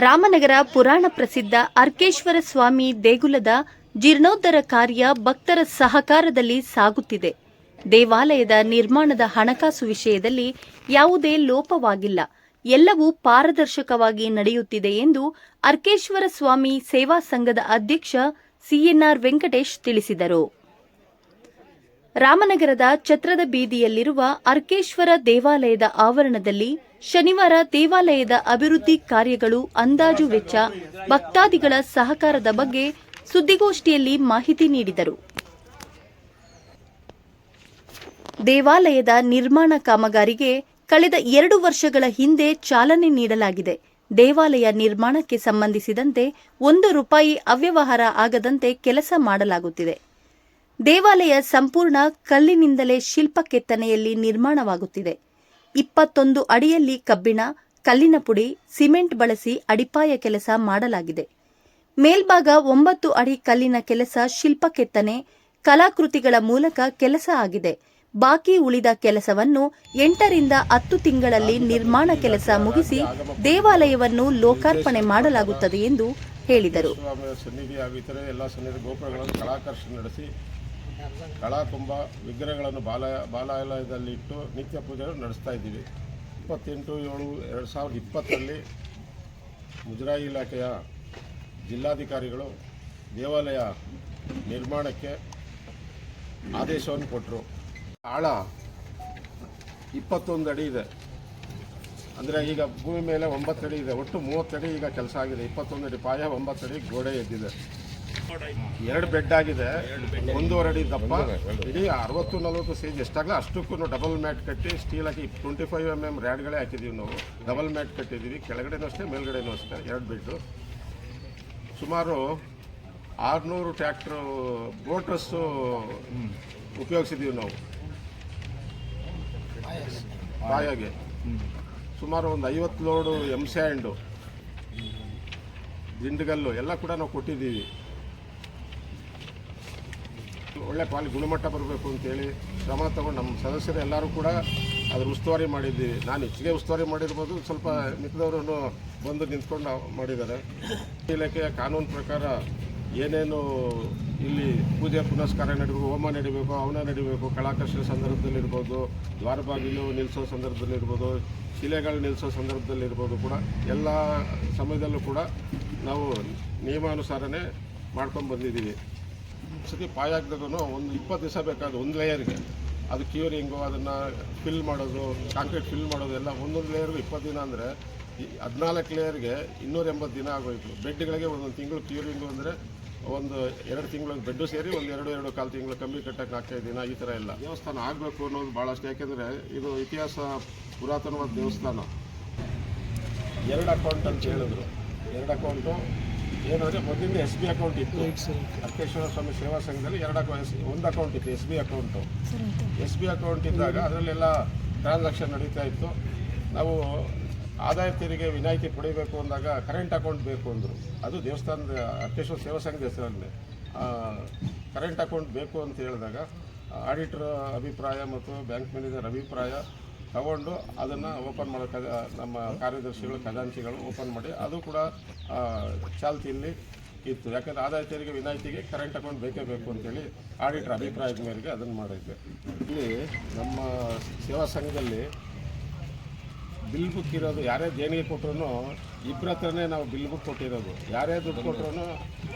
ರಾಮನಗರ ಪುರಾಣ ಪ್ರಸಿದ್ಧ ಅರ್ಕೇಶ್ವರ ಸ್ವಾಮಿ ದೇಗುಲದ ಜೀರ್ಣೋದ್ಧಾರ ಕಾರ್ಯ ಭಕ್ತರ ಸಹಕಾರದಲ್ಲಿ ಸಾಗುತ್ತಿದೆ. ದೇವಾಲಯದ ನಿರ್ಮಾಣದ ಹಣಕಾಸು ವಿಷಯದಲ್ಲಿ ಯಾವುದೇ ಲೋಪವಾಗಿಲ್ಲ. ಎಲ್ಲವೂ ಪಾರದರ್ಶಕವಾಗಿ ನಡೆಯುತ್ತಿದೆ ಎಂದು ಅರ್ಕೇಶ್ವರ ಸ್ವಾಮಿ ಸೇವಾ ಸಂಘದ ಅಧ್ಯಕ್ಷ ಸಿಎನ್ಆರ್ ವೆಂಕಟೇಶ್ ತಿಳಿಸಿದರು. ರಾಮನಗರದ ಛತ್ರದ ಬೀದಿಯಲ್ಲಿರುವ ಅರ್ಕೇಶ್ವರ ದೇವಾಲಯದ ಆವರಣದಲ್ಲಿ ಶನಿವಾರ ದೇವಾಲಯದ ಅಭಿವೃದ್ಧಿ ಕಾರ್ಯಗಳು, ಅಂದಾಜು ವೆಚ್ಚ, ಭಕ್ತಾದಿಗಳ ಸಹಕಾರದ ಬಗ್ಗೆ ಸುದ್ದಿಗೋಷ್ಠಿಯಲ್ಲಿ ಮಾಹಿತಿ ನೀಡಿದರು. ದೇವಾಲಯದ ನಿರ್ಮಾಣ ಕಾಮಗಾರಿಗೆ ಕಳೆದ 2 ವರ್ಷಗಳ ಹಿಂದೆ ಚಾಲನೆ ನೀಡಲಾಗಿದೆ. ದೇವಾಲಯ ನಿರ್ಮಾಣಕ್ಕೆ ಸಂಬಂಧಿಸಿದಂತೆ 1 ರೂಪಾಯಿ ಅವ್ಯವಹಾರ ಆಗದಂತೆ ಕೆಲಸ ಮಾಡಲಾಗುತ್ತಿದೆ. ದೇವಾಲಯ ಸಂಪೂರ್ಣ ಕಲ್ಲಿನಿಂದಲೇ ಶಿಲ್ಪ ಕೆತ್ತನೆಯಲ್ಲಿ ನಿರ್ಮಾಣವಾಗುತ್ತಿದೆ. 21 ಅಡಿಯಲ್ಲಿ ಕಬ್ಬಿಣ, ಕಲ್ಲಿನ ಪುಡಿ, ಸಿಮೆಂಟ್ ಬಳಸಿ ಅಡಿಪಾಯ ಕೆಲಸ ಮಾಡಲಾಗಿದೆ. ಮೇಲ್ಭಾಗ 9 ಅಡಿ ಕಲ್ಲಿನ ಕೆಲಸ, ಶಿಲ್ಪ ಕೆತ್ತನೆ, ಕಲಾಕೃತಿಗಳ ಮೂಲಕ ಕೆಲಸ ಆಗಿದೆ. ಬಾಕಿ ಉಳಿದ ಕೆಲಸವನ್ನು 8 ರಿಂದ 10 ತಿಂಗಳಲ್ಲಿ ನಿರ್ಮಾಣ ಕೆಲಸ ಮುಗಿಸಿ ದೇವಾಲಯವನ್ನು ಲೋಕಾರ್ಪಣೆ ಮಾಡಲಾಗುತ್ತದೆ ಎಂದು ಹೇಳಿದರು. ಕಲಾಕುಂಭ ವಿಗ್ರಹಗಳನ್ನು ಬಾಲಾಲಯದಲ್ಲಿ ಇಟ್ಟು ನಿತ್ಯ ಪೂಜೆಗಳು ನಡೆಸ್ತಾ ಇದ್ದೀವಿ. 28/7/2020 ಮುಜರಾಯಿ ಇಲಾಖೆಯ ಜಿಲ್ಲಾಧಿಕಾರಿಗಳು ದೇವಾಲಯ ನಿರ್ಮಾಣಕ್ಕೆ ಆದೇಶವನ್ನು ಕೊಟ್ಟರು. ಆಳ 21 ಅಡಿ ಇದೆ. ಅಂದರೆ ಈಗ ಭೂಮಿ ಮೇಲೆ 9 ಅಡಿ ಇದೆ. ಒಟ್ಟು 30 ಅಡಿ ಈಗ ಕೆಲಸ ಆಗಿದೆ. 21 ಅಡಿ ಪಾಯ, 9 ಅಡಿ ಗೋಡೆ ಎದ್ದಿದೆ. 2 ಬೆಡ್ ಆಗಿದೆ. 1.5 ಅಡಿ ದಪ್ಪ. ಇಡೀ 60-40 ಸೈಜ್ ಎಷ್ಟಾಗಲ್ಲ ಅಷ್ಟಕ್ಕೂ ಡಬಲ್ ಮ್ಯಾಟ್ ಕಟ್ಟಿ ಸ್ಟೀಲ್ ಹಾಕಿ 25 mm ರ್ಯಾಡ್ಗಳೇ ಹಾಕಿದ್ದೀವಿ ನಾವು. Double mat ಕಟ್ಟಿದ್ದೀವಿ. ಕೆಳಗಡೆನೂ ಅಷ್ಟೇ, ಮೇಲ್ಗಡೆನೂ ಅಷ್ಟೇ. 2 ಬೆಡ್ಡು. ಸುಮಾರು 600 ಟ್ರ್ಯಾಕ್ಟ್ರು ಬೋಟಸ್ಸು ಉಪಯೋಗಿಸಿದ್ದೀವಿ ನಾವು ಪಾಯಾಗೆ. ಸುಮಾರು ಒಂದು 50 ಲೋಡು ಸ್ಯಾಂಡು, ದಿಂಡುಗಲ್ಲು ಎಲ್ಲ ಕೂಡ ನಾವು ಕೊಟ್ಟಿದ್ದೀವಿ. ಒಳ್ಳೆ ಗುಣಮಟ್ಟ ಬರಬೇಕು ಅಂತೇಳಿ ಶ್ರಮ ತಗೊಂಡು ನಮ್ಮ ಸದಸ್ಯರು ಎಲ್ಲರೂ ಕೂಡ ಅದ್ರ ಉಸ್ತುವಾರಿ ಮಾಡಿದ್ದೀವಿ. ನಾನು ಹೆಚ್ಚಿಗೆ ಉಸ್ತುವಾರಿ ಮಾಡಿರ್ಬೋದು, ಸ್ವಲ್ಪ ಮಿಕ್ಕದವರು ಬಂದು ನಿಂತ್ಕೊಂಡು ಮಾಡಿದ್ದಾರೆ. ಇಲಾಖೆಯ ಕಾನೂನು ಪ್ರಕಾರ ಏನೇನು ಇಲ್ಲಿ ಪೂಜೆ ಪುನಸ್ಕಾರ ನಡಿಬೇಕು, ಹೋಮ ನಡಿಬೇಕು, ಹವನ ನಡಿಬೇಕು, ಕಲಾಕರ್ಷಣ ಸಂದರ್ಭದಲ್ಲಿರ್ಬೋದು, ದ್ವಾರಬಾಗಿಲು ನಿಲ್ಲಿಸೋ ಸಂದರ್ಭದಲ್ಲಿರ್ಬೋದು, ಶಿಲೆಗಳು ನಿಲ್ಲಿಸೋ ಸಂದರ್ಭದಲ್ಲಿರ್ಬೋದು ಕೂಡ ಎಲ್ಲ ಸಮಯದಲ್ಲೂ ಕೂಡ ನಾವು ನಿಯಮಾನುಸಾರನೇ ಮಾಡ್ಕೊಂಡು ಬಂದಿದ್ದೀವಿ. ಸತಿ ಪಾಯ ಹಾಕಿದ್ರು ಒಂದು 20 ದಿವಸ ಬೇಕಾದ ಒಂದು ಲೇಯರ್ಗೆ. ಅದು ಕ್ಯೂರಿಂಗು, ಅದನ್ನು ಫಿಲ್ ಮಾಡೋದು, ಕಾಂಕ್ರೀಟ್ ಫಿಲ್ ಮಾಡೋದು ಎಲ್ಲ ಒಂದೊಂದು ಲೇಯರ್ಗೆ 20 ದಿನ. ಅಂದರೆ 14 ಲೇಯರ್ಗೆ 280 ದಿನ ಆಗೋಯ್ತು. ಬೆಡ್ಗಳಿಗೆ 1 ತಿಂಗಳು ಕ್ಯೂರಿಂಗು ಅಂದರೆ ಒಂದು 2 ತಿಂಗಳು ಬೆಡ್ಡು ಸೇರಿ ಒಂದು 2-2.25 ತಿಂಗಳು ಕಮ್ಮಿ ಕಟ್ಟಕ್ಕೆ 45 ದಿನ. ಈ ಥರ ಎಲ್ಲ ದೇವಸ್ಥಾನ ಆಗಬೇಕು ಅನ್ನೋದು ಭಾಳಷ್ಟು. ಯಾಕೆಂದರೆ ಇದು ಇತಿಹಾಸ ಪುರಾತನವಾದ ದೇವಸ್ಥಾನ. 2 ಅಕೌಂಟ್ ಅಂತ ಹೇಳಿದ್ರು. 2 ಅಕೌಂಟು ಏನಂದರೆ ಮೊದಲಿಂದ SB ಅಕೌಂಟ್ ಇತ್ತು. ಅರ್ಕೇಶ್ವರ ಸ್ವಾಮಿ ಸೇವಾ ಸಂಘದಲ್ಲಿ 1 ಅಕೌಂಟ್ ಇತ್ತು, SB ಅಕೌಂಟು. SB ಅಕೌಂಟ್ ಇದ್ದಾಗ ಅದರಲ್ಲೆಲ್ಲ ಟ್ರಾನ್ಸಾಕ್ಷನ್ ನಡೀತಾ ಇತ್ತು. ನಾವು ಆದಾಯ ತೆರಿಗೆ ವಿನಾಯಿತಿ ಪಡಿಬೇಕು ಅಂದಾಗ ಕರೆಂಟ್ ಅಕೌಂಟ್ ಬೇಕು ಅಂದರು. ಅದು ದೇವಸ್ಥಾನದ ಅರ್ಕೇಶ್ವರ ಸೇವಾ ಸಂಘದ ಹೆಸರಲ್ಲಿ ಕರೆಂಟ್ ಅಕೌಂಟ್ ಬೇಕು ಅಂತ ಹೇಳಿದಾಗ ಆಡಿಟರ್ ಅಭಿಪ್ರಾಯ ಮತ್ತು ಬ್ಯಾಂಕ್ ಮ್ಯಾನೇಜರ್ ಅಭಿಪ್ರಾಯ ತಗೊಂಡು ಅದನ್ನು ಓಪನ್ ಮಾಡೋಕ್ಕೆ ನಮ್ಮ ಕಾರ್ಯದರ್ಶಿಗಳು, ಖಜಾಂಚಿಗಳು ಓಪನ್ ಮಾಡಿ ಅದು ಕೂಡ ಚಾಲ್ತಿಯಲ್ಲಿ ಇತ್ತು. ಯಾಕಂದರೆ ಆದಾಯ ತೆರಿಗೆ ವಿನಾಯಿತಿಗೆ ಕರೆಂಟ್ ಅಕೌಂಟ್ ಬೇಕೇ ಬೇಕು ಅಂತೇಳಿ ಆಡಿಟರ್ ಅಭಿಪ್ರಾಯದ ಮೇರೆಗೆ ಅದನ್ನು ಮಾಡಿದ್ದೆ. ಇಲ್ಲಿ ನಮ್ಮ ಸೇವಾ ಸಂಘದಲ್ಲಿ ಬಿಲ್ ಬುಕ್ ಇರೋದು, ಯಾರೇ ದೇಣಿಗೆ ಕೊಟ್ಟರು ಇಬ್ಬರ ಹತ್ರನೇ ನಾವು ಬಿಲ್ ಬುಕ್ ಕೊಟ್ಟಿರೋದು. ಯಾರೇ ದುಡ್ಡು ಕೊಟ್ಟರು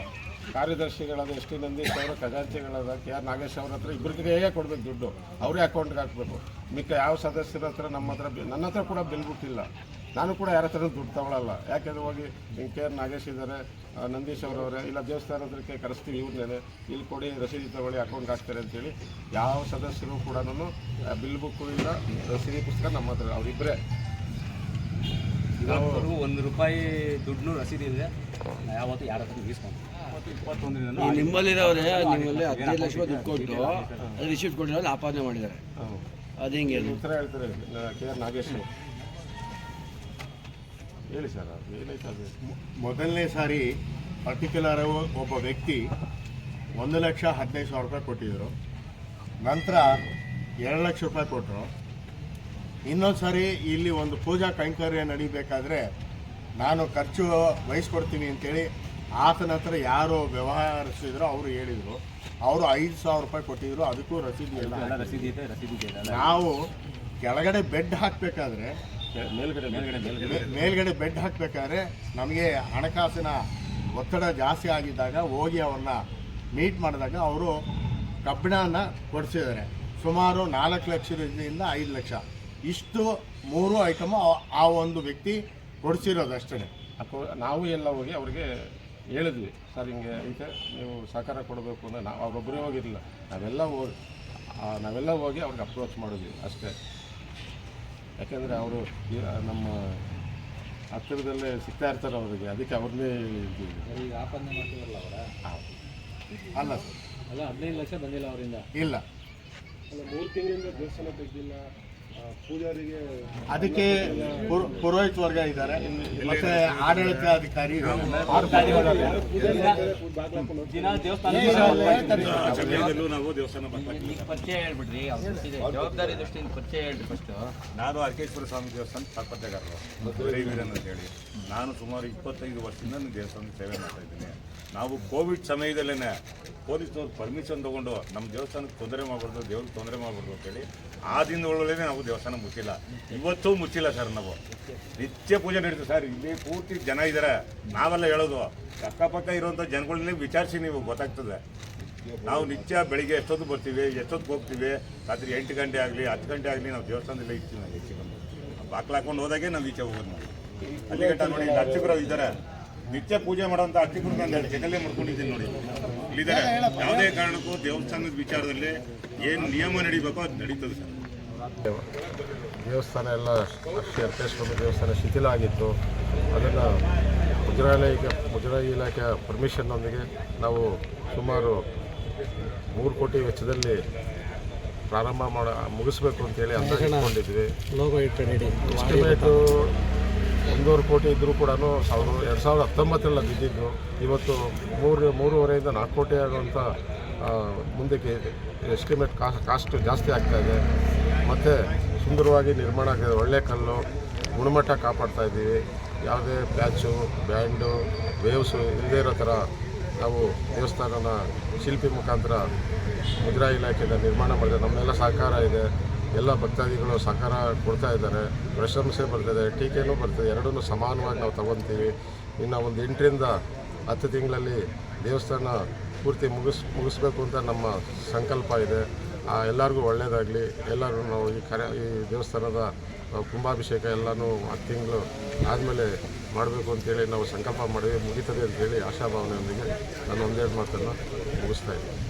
ಕಾರ್ಯದರ್ಶಿಗಳಾದ ಎಸ್ ಟಿ ನಂದೀಶ್ ಅವರು, ಖಜಾಂಚಿಗಳಾದ KR ನಾಗೇಶ್ ಅವ್ರ ಹತ್ರ ಇಬ್ಬರಿಗೆ ಕೊಡಬೇಕು ದುಡ್ಡು. ಅವರೇ ಅಕೌಂಟ್ಗೆ ಹಾಕಬೇಕು. ಮಿಕ್ಕ ಯಾವ ಸದಸ್ಯರ ಹತ್ರ ನನ್ನ ಹತ್ರ ಕೂಡ ಬಿಲ್ ಬುಕ್ ಇಲ್ಲ. ನಾನು ಕೂಡ ಯಾರ ಹತ್ರ ದುಡ್ಡು ತಗೊಳ್ಳಲ್ಲ. ಯಾಕೆಂದರೆ ಹೋಗಿ KR ನಾಗೇಶ್ ಇದ್ದಾರೆ, ನಂದೀಶ್ ಅವರವರೇ, ಇಲ್ಲ ದೇವಸ್ಥಾನದಕ್ಕೆ ಕರೆಸ್ತೀವಿ ಇವ್ರನ್ನೇ, ಇಲ್ಲಿ ಕೊಡಿ ರಸೀದಿ ತಗೊಳ್ಳಿ ಅಕೌಂಟ್ಗೆ ಹಾಕ್ತಾರೆ ಅಂತೇಳಿ ಯಾವ ಸದಸ್ಯರು ಕೂಡ ಬಿಲ್ ಬುಕ್ಕು ಇಲ್ಲ, ರಸೀದಿ ಪುಸ್ತಕ ನಮ್ಮ ಹತ್ರ ಅವರಿಬ್ಬರೇ. ನಾವು 1 ರೂಪಾಯಿ ದುಡ್ಡು ರಸೀದಿ ಇದೆ, ಯಾವತ್ತು ಯಾರ ಹತ್ರ ಇಸ್ಕೊಂಡು 21 ನಿಮ್ಮಲ್ಲಿರೋರೆ ನಿಮ್ಮಲ್ಲಿ 15 ಲಕ್ಷ ದುಡ್ಡು ಕೊಟ್ಟು ಅದು ರಿಸೀಟ್ ಕೊಟ್ಟಿರೋದು ಆಪಾದನೆ ಮಾಡಿದ್ದಾರೆ. ಅದು ಹಿಂಗೆ ಉತ್ತರ ಹೇಳ್ತಾರೆ KR ನಾಗೇಶ್. ಹೇಳಿ ಸರ್, ಏನಾಯ್ತು ಅದು? ಮೊದಲನೇ ಸಾರಿ ಪರ್ಟಿಕ್ಯುಲರ್ ಒಬ್ಬ ವ್ಯಕ್ತಿ 1,15,000 ರೂಪಾಯಿ ಕೊಟ್ಟಿದ್ದರು. ನಂತರ 2 ಲಕ್ಷ ರೂಪಾಯಿ ಕೊಟ್ಟರು. ಇನ್ನೊಂದು ಸಾರಿ ಇಲ್ಲಿ ಒಂದು ಪೂಜಾ ಕೈಂಕರ್ಯ ನಡೀಬೇಕಾದ್ರೆ ನಾನು ಖರ್ಚು ವಹಿಸ್ಕೊಡ್ತೀನಿ ಅಂತೇಳಿ ಆತನ ಹತ್ರ ಯಾರು ವ್ಯವಹರಿಸಿದ್ರು ಅವರು ಹೇಳಿದರು. ಅವರು 5,000 ರೂಪಾಯಿ ಕೊಟ್ಟಿದ್ರು, ಅದಕ್ಕೂ ರಸೀದಿ ಎಲ್ಲ ಎಲ್ಲ ರಸೀದಿ ಇದೆ, ರಸೀದಿ ಇದೆ. ನಾವು ಕೆಳಗಡೆ ಬೆಡ್ ಹಾಕಬೇಕಾದ್ರೆ ಮೇಲ್ಗಡೆ ಮೇಲ್ಗಡೆ ಬೆಡ್ ಹಾಕಬೇಕಾದ್ರೆ ನಮಗೆ ಹಣಕಾಸಿನ ಒತ್ತಡ ಜಾಸ್ತಿ ಆಗಿದ್ದಾಗ ಹೋಗಿ ಅವ್ರನ್ನ ಮೀಟ್ ಮಾಡಿದಾಗ ಅವರು ಕಬ್ಬಿಣನ ಕೊಡಿಸಿದ್ದಾರೆ. ಸುಮಾರು 4 ಲಕ್ಷದಿಂದ 5 ಲಕ್ಷ ಇಷ್ಟು 3 ಐಟಮು ಆ ಒಂದು ವ್ಯಕ್ತಿ ಕೊಡಿಸಿರೋದು ಅಷ್ಟೇ. ನಾವು ಎಲ್ಲ ಹೋಗಿ ಅವ್ರಿಗೆ ಹೇಳಿದ್ವಿ, ಸರ್ ಹಿಂಗೆ ಐತೆ, ನೀವು ಸಹಕಾರ ಕೊಡಬೇಕು ಅಂದರೆ ನಾವು ಅವರೊಬ್ಬರೇ ಹೋಗಿರಲಿಲ್ಲ, ನಾವೆಲ್ಲ ಹೋಗಿ ಅವ್ರಿಗೆ ಅಪ್ರೋಚ್ ಮಾಡಿದ್ವಿ ಅಷ್ಟೇ. ಯಾಕೆಂದರೆ ಅವರು ನಮ್ಮ ಹತ್ತಿರದಲ್ಲೇ ಸಿಗ್ತಾ ಇರ್ತಾರೆ ಅವರಿಗೆ, ಅದಕ್ಕೆ ಅವ್ರನ್ನೇ ಹೇಳಿದ್ದೀವಿ. ಈಗ ಆಪಾದನೆ ಮಾಡ್ತೀವಲ್ಲ ಅವರ ಅಲ್ಲ ಸರ್, ಅಲ್ಲ 15 ಲಕ್ಷ ಬಂದಿಲ್ಲ ಅವರಿಂದ. ಇಲ್ಲ, 3 ತಿಂಗಳಿಂದ ದೇವಸ್ಥಾನ ತೆಗೆದಿಲ್ಲ, ಪೂಜಾರಿಗೆ ಅದಕ್ಕೆ ಪುರೋಹಿತ ವರ್ಗ ಇದ್ದಾರೆ, ಮತ್ತೆ ಆಡಳಿತಾಧಿಕಾರಿ ದಿನ ದೇವಸ್ಥಾನ ನಾವು ದೇವಸ್ಥಾನ ಪರಿಚಯ ಹೇಳ್ಬಿಡ್ರಿ, ಜವಾಬ್ದಾರಿ ದೃಷ್ಟಿಯಿಂದ ಪರಿಚಯ ಹೇಳ್ರಿ ಫಸ್ಟ್. ನಾನು ಅರ್ಕೇಶ್ವರ ಸ್ವಾಮಿ ದೇವಸ್ಥಾನ ತಾತ್ಪರ್ಯಗಾರರು ಅಂತ ಹೇಳಿ ನಾನು ಸುಮಾರು 25 ವರ್ಷದಿಂದ ದೇವಸ್ಥಾನದ ಸೇವೆ ಮಾಡ್ತಾ ಇದ್ದೀನಿ. ನಾವು ಕೋವಿಡ್ ಸಮಯದಲ್ಲೇ ಪೊಲೀಸ್ನವ್ರು ಪರ್ಮಿಷನ್ ತೊಗೊಂಡು ನಮ್ಮ ದೇವಸ್ಥಾನಕ್ಕೆ ತೊಂದರೆ ಮಾಡಬಾರ್ದು, ದೇವ್ರಿಗೆ ತೊಂದರೆ ಮಾಡಬಾರ್ದು ಅಂತೇಳಿ ಆ ದಿನದೊಳಗಡೆ ನಾವು ದೇವಸ್ಥಾನ ಮುಚ್ಚಿಲ್ಲ, ಇವತ್ತೂ ಮುಚ್ಚಿಲ್ಲ ಸರ್. ನಾವು ನಿತ್ಯ ಪೂಜೆ ನಡೀತೀವಿ ಸರ್. ಇಲ್ಲಿ ಪೂರ್ತಿ ಜನ ಇದ್ದಾರೆ, ನಾವೆಲ್ಲ ಹೇಳೋದು ಅಕ್ಕಪಕ್ಕ ಇರುವಂಥ ಜನಗಳನ್ನೇ ವಿಚಾರಿಸಿ ನೀವು ಗೊತ್ತಾಗ್ತದೆ. ನಾವು ನಿತ್ಯ ಬೆಳಿಗ್ಗೆ ಎಷ್ಟೊತ್ತು ಬರ್ತೀವಿ, ಎಷ್ಟೊತ್ತಿಗೆ ಹೋಗ್ತೀವಿ, ರಾತ್ರಿ 8 ಗಂಟೆ ಆಗಲಿ 10 ಗಂಟೆ ಆಗಲಿ ನಾವು ದೇವಸ್ಥಾನದಲ್ಲೇ ಇರ್ತೀವಿ. ನಾವು ಹೆಚ್ಚಿಗೆ ಬಾಕ್ಲು ಹಾಕೊಂಡು ಹೋದಾಗೆ ನಾವು ಈಚೆ ಹೋಗೋದು. ನಾವು ಅಲ್ಲಿ ಗಂಟ ನೋಡಿ ಇಲ್ಲಿ ಅರ್ಚಕರು ಇದ್ದಾರೆ, ನಿತ್ಯ ಪೂಜೆ ಮಾಡೋಂಥ ಅರ್ಚಕರು ನಾನು 2 ಜಗಲ್ಲೇ ಮಾಡ್ಕೊಂಡಿದ್ದೀನಿ ನೋಡಿ, ಇಲ್ಲಿದ್ದಾರೆ. ಯಾವುದೇ ಕಾರಣಕ್ಕೂ ದೇವಸ್ಥಾನದ ವಿಚಾರದಲ್ಲಿ ಏನು ನಿಯಮ ನಡೀಬೇಕೋ ಅದು ನಡೀತದೆ ಸರ್. ದೇವಸ್ಥಾನ ಎಲ್ಲ ಶ್ರೀ ಅರ್ಕೇಶ್ವರ ದೇವಸ್ಥಾನ ಶಿಥಿಲ ಆಗಿತ್ತು. ಅದನ್ನು ಮುಜರಾಯಿ ಇಲಾಖೆಯ ಪರ್ಮಿಷನ್ನೊಂದಿಗೆ ನಾವು ಸುಮಾರು 3 ಕೋಟಿ ವೆಚ್ಚದಲ್ಲಿ ಪ್ರಾರಂಭ ಮುಗಿಸ್ಬೇಕು ಅಂತೇಳಿ ಅಂದಾಜಿಕೊಂಡಿದ್ವಿ. ಎಸ್ಟಿಮೇಟು 1.5 ಕೋಟಿ ಇದ್ದರೂ ಕೂಡ 2019 ಬಿದ್ದಿದ್ದು ಇವತ್ತು 3.5 4 ಕೋಟಿ ಆಗುವಂಥ ಮುಂದಕ್ಕೆ ಎಸ್ಟಿಮೇಟ್ ಕಾಸ್ಟ್ ಜಾಸ್ತಿ ಆಗ್ತಾಯಿದೆ. ಮತ್ತು ಸುಂದರವಾಗಿ ನಿರ್ಮಾಣ ಆಗಿದೆ, ಒಳ್ಳೆ ಕಲ್ಲು, ಗುಣಮಟ್ಟ ಕಾಪಾಡ್ತಾ ಇದ್ದೀವಿ. ಯಾವುದೇ ಪ್ಯಾಚು, ಬ್ಯಾಂಡು, ವೇವ್ಸು ಇಲ್ಲದೇ ಇರೋ ಥರ ನಾವು ದೇವಸ್ಥಾನನ ಶಿಲ್ಪಿ ಮುಖಾಂತರ ಮುಜರಾಯಿ ಇಲಾಖೆಯಿಂದ ನಿರ್ಮಾಣ ಮಾಡಿದೆ. ನಮ್ಮೆಲ್ಲ ಸಹಕಾರ ಇದೆ, ಎಲ್ಲ ಭಕ್ತಾದಿಗಳು ಸಹಕಾರ ಕೊಡ್ತಾ ಇದ್ದಾರೆ, ಪ್ರಶಂಸೆ ಬರ್ತದೆ, ಟೀಕೆನೂ ಬರ್ತದೆ, ಎರಡನ್ನೂ ಸಮಾನವಾಗಿ ನಾವು ತಗೊತೀವಿ. ಇನ್ನು ಒಂದು 8 ರಿಂದ 10 ತಿಂಗಳಲ್ಲಿ ದೇವಸ್ಥಾನ ಪೂರ್ತಿ ಮುಗಿಸ್ಬೇಕು ಅಂತ ನಮ್ಮ ಸಂಕಲ್ಪ ಇದೆ. ಎಲ್ಲರಿಗೂ ಒಳ್ಳೆಯದಾಗಲಿ. ಎಲ್ಲರೂ ನಾವು ಈ ದೇವಸ್ಥಾನದ ಕುಂಭಾಭಿಷೇಕ ಎಲ್ಲನೂ 10 ತಿಂಗಳು ಆದಮೇಲೆ ಮಾಡಬೇಕು ಅಂತೇಳಿ ನಾವು ಸಂಕಲ್ಪ ಮಾಡಿದ್ವಿ. ಮುಗಿತದೆ ಅಂತೇಳಿ ಆಶಾಭಾವನೆಯೊಂದಿಗೆ ನಾನು 1-2 ಮಾತನ್ನು ಮುಗಿಸ್ತಾ ಇದ್ದೀನಿ.